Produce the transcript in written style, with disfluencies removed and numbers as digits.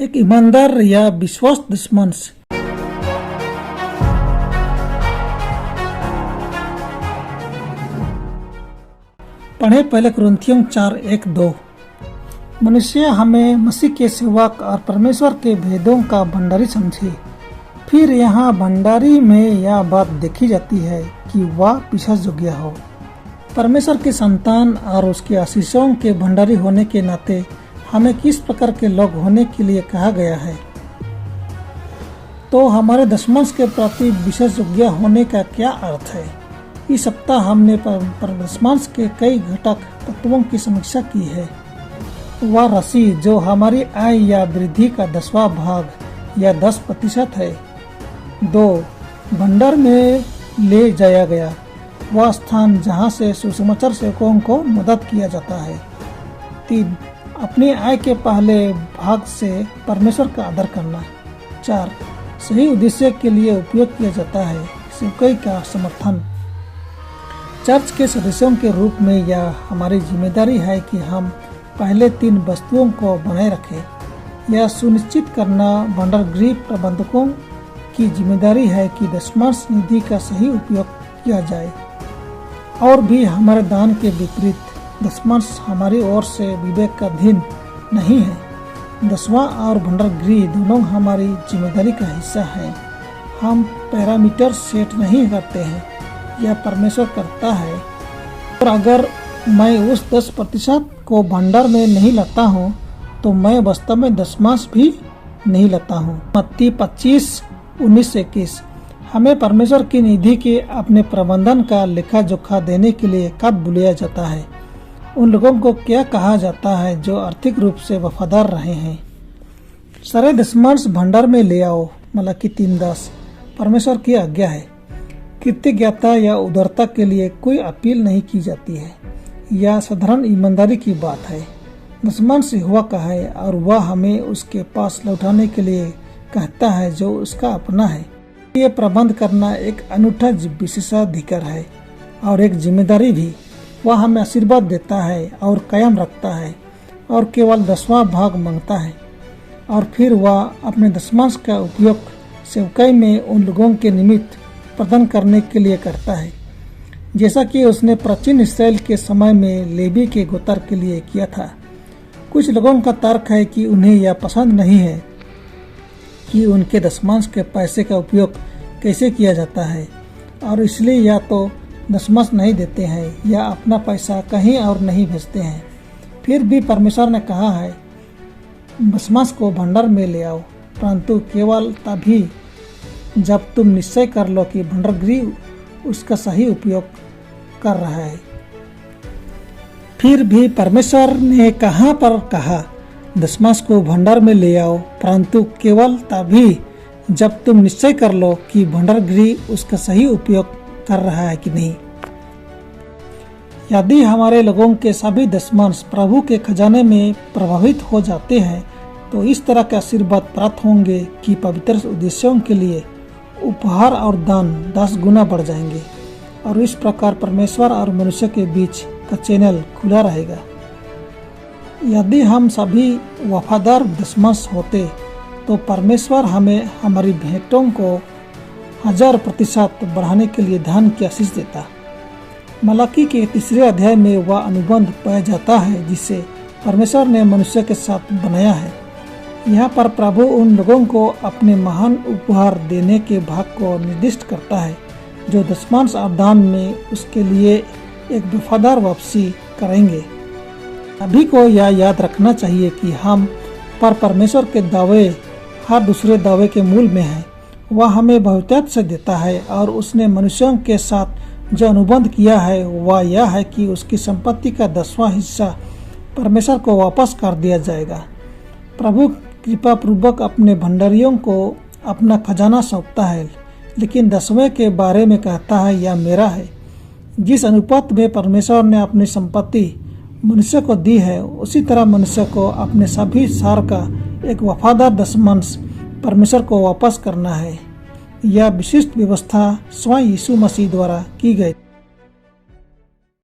एक ईमानदार या विश्वास दुश्मन। पढ़े पहले कुरिन्थियों 4:1-2। मनुष्य हमें मसीह के सेवक और परमेश्वर के भेदों का भंडारी समझे। फिर यहाँ भंडारी में यह बात देखी जाती है कि वह विश्वास योग्य हो। परमेश्वर के संतान और उसके आशीषों के भंडारी होने के नाते हमें किस प्रकार के लोग होने के लिए कहा गया है। तो हमारे दशमांश के प्रति विशेष योग्य होने का क्या अर्थ है। इस सप्ताह हमने दशमांश के कई घटक तत्वों की समीक्षा की है। वह राशि जो हमारी आय या वृद्धि का 10वां भाग या 10% है। 2. भंडार में ले जाया गया, वह स्थान जहां से सुसमाचार सेवकों को मदद किया जाता है। 3. अपनी आय के पहले भाग से परमेश्वर का आदर करना। 4. सही उद्देश्य के लिए उपयोग किया जाता है, सेवकाई का समर्थन। चर्च के सदस्यों के रूप में यह हमारी जिम्मेदारी है कि हम पहले 3 वस्तुओं को बनाए रखें। यह सुनिश्चित करना भंडार गृह प्रबंधकों की जिम्मेदारी है कि दशमांश निधि का सही उपयोग किया जाए। और भी हमारे दान के विपरीत दशमांश हमारी ओर से विवेक का अधीन नहीं है। 10वां और भंडार गृह दोनों हमारी जिम्मेदारी का हिस्सा है। हम पैरामीटर सेट नहीं करते हैं, यह परमेश्वर करता है। और अगर मैं उस 10% को भंडार में नहीं लाता हूँ तो मैं वास्तव में दशमांश भी नहीं लाता हूँ। मत्ती 25:19-21। हमें परमेश्वर की निधि के अपने प्रबंधन का लेखा जोखा देने के लिए कब बुलाया जाता है। उन लोगों को क्या कहा जाता है जो आर्थिक रूप से वफादार रहे हैं। सारे दशमांश भंडार में ले आओ, मलाकी 3:10। परमेश्वर की आज्ञा है। कृतज्ञता या उदारता के लिए कोई अपील नहीं की जाती है। यह साधारण ईमानदारी की बात है। दशमांश यहोवा का है और वह हमें उसके पास लौटाने के लिए कहता है जो उसका अपना है। ये प्रबंध करना एक अनूठा विशेषाधिकार है और एक जिम्मेदारी भी। वह हमें आशीर्वाद देता है और कायम रखता है और केवल 10वां भाग मांगता है। और फिर वह अपने दशमांश का उपयोग सेवकाई में उन लोगों के निमित्त प्रदान करने के लिए करता है, जैसा कि उसने प्राचीन इस्राएल के समय में लेवी के गोत्र के लिए किया था। कुछ लोगों का तर्क है कि उन्हें यह पसंद नहीं है कि उनके दशमांश के पैसे का उपयोग कैसे किया जाता है और इसलिए या तो दशमांश नहीं देते हैं या अपना पैसा कहीं और नहीं भेजते हैं। फिर भी परमेश्वर ने कहा है दशमांश को भंडार में ले आओ, परंतु केवल तभी जब तुम निश्चय कर लो कि भंडार गृह उसका सही उपयोग कर रहा है। फिर भी परमेश्वर ने कहाँ पर कहा दशमांश को भंडार में ले आओ, परंतु केवल तभी जब तुम निश्चय कर लो कि भंडार गृह उसका सही उपयोग कर रहा है कि नहीं। यदि हमारे लोगों के सभी दशमांश प्रभु के खजाने में प्रभावित हो जाते हैं तो इस तरह के आशीर्वाद प्राप्त होंगे कि पवित्र उद्देश्यों के लिए उपहार और दान 10 गुना बढ़ जाएंगे और इस प्रकार परमेश्वर और मनुष्य के बीच का चैनल खुला रहेगा। यदि हम सभी वफादार दशमांश होते तो परमेश्वर हमें हमारी भेंटों को 1000% बढ़ाने के लिए धन की आशीष देता। मलाकी के 3 अध्याय में वह अनुबंध पाया जाता है जिसे परमेश्वर ने मनुष्य के साथ बनाया है। यहाँ पर प्रभु उन लोगों को अपने महान उपहार देने के भाग को निर्दिष्ट करता है जो दशमांश और दान में उसके लिए एक वफादार वापसी करेंगे। सभी को यह याद रखना चाहिए कि हम पर परमेश्वर के दावे हर दूसरे दावे के मूल में है। वह हमें बहुतायत से देता है और उसने मनुष्यों के साथ जो अनुबंध किया है वह यह है कि उसकी संपत्ति का 10वां हिस्सा परमेश्वर को वापस कर दिया जाएगा। प्रभु कृपा पूर्वक अपने भंडारियों को अपना खजाना सौंपता है, लेकिन 10वें के बारे में कहता है यह मेरा है। जिस अनुपात में परमेश्वर ने अपनी संपत्ति मनुष्य को दी है उसी तरह मनुष्य को अपने सभी सार का एक वफादार दशमांश परमेश्वर को वापस करना है। यह विशिष्ट व्यवस्था स्वयं यीशु मसीह द्वारा की गई।